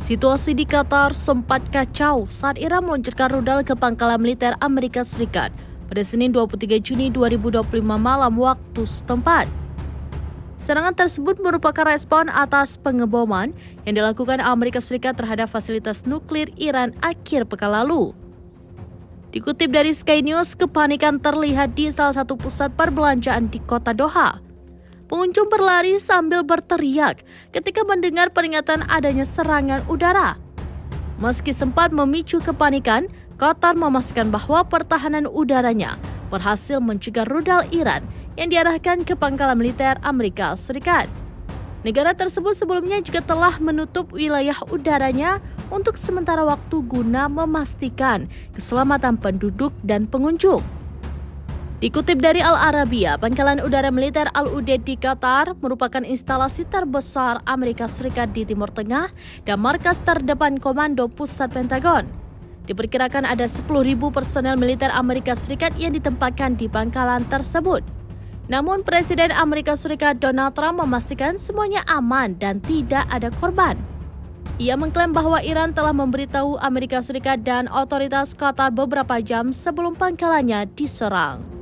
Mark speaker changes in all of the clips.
Speaker 1: Situasi di Qatar sempat kacau saat Iran meluncurkan rudal ke pangkalan militer Amerika Serikat pada Senin 23 Juni 2025 malam waktu setempat. Serangan tersebut merupakan respon atas pengeboman yang dilakukan Amerika Serikat terhadap fasilitas nuklir Iran akhir pekan lalu. Dikutip dari Sky News, kepanikan terlihat di salah satu pusat perbelanjaan di kota Doha. Pengunjung berlari sambil berteriak ketika mendengar peringatan adanya serangan udara. Meski sempat memicu kepanikan, Qatar memastikan bahwa pertahanan udaranya berhasil mencegah rudal Iran yang diarahkan ke pangkalan militer Amerika Serikat. Negara tersebut sebelumnya juga telah menutup wilayah udaranya untuk sementara waktu guna memastikan keselamatan penduduk dan pengunjung. Dikutip dari Al Arabiya, pangkalan udara militer Al Udeid di Qatar merupakan instalasi terbesar Amerika Serikat di Timur Tengah dan markas terdepan Komando Pusat Pentagon. Diperkirakan ada 10.000 personel militer Amerika Serikat yang ditempatkan di pangkalan tersebut. Namun Presiden Amerika Serikat Donald Trump memastikan semuanya aman dan tidak ada korban. Ia mengklaim bahwa Iran telah memberitahu Amerika Serikat dan otoritas Qatar beberapa jam sebelum pangkalannya diserang.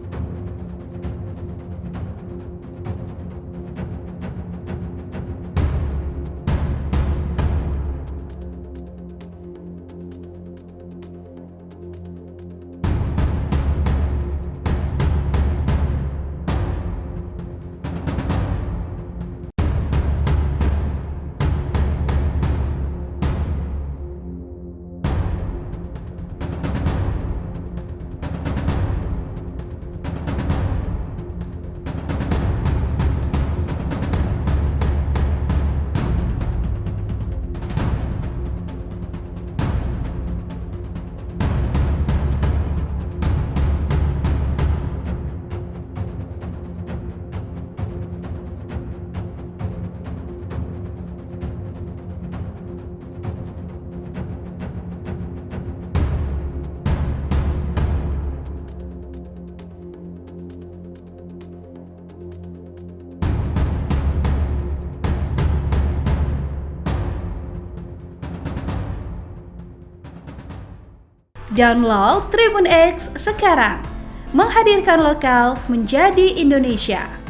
Speaker 2: Download Tribun X sekarang, menghadirkan lokal menjadi Indonesia.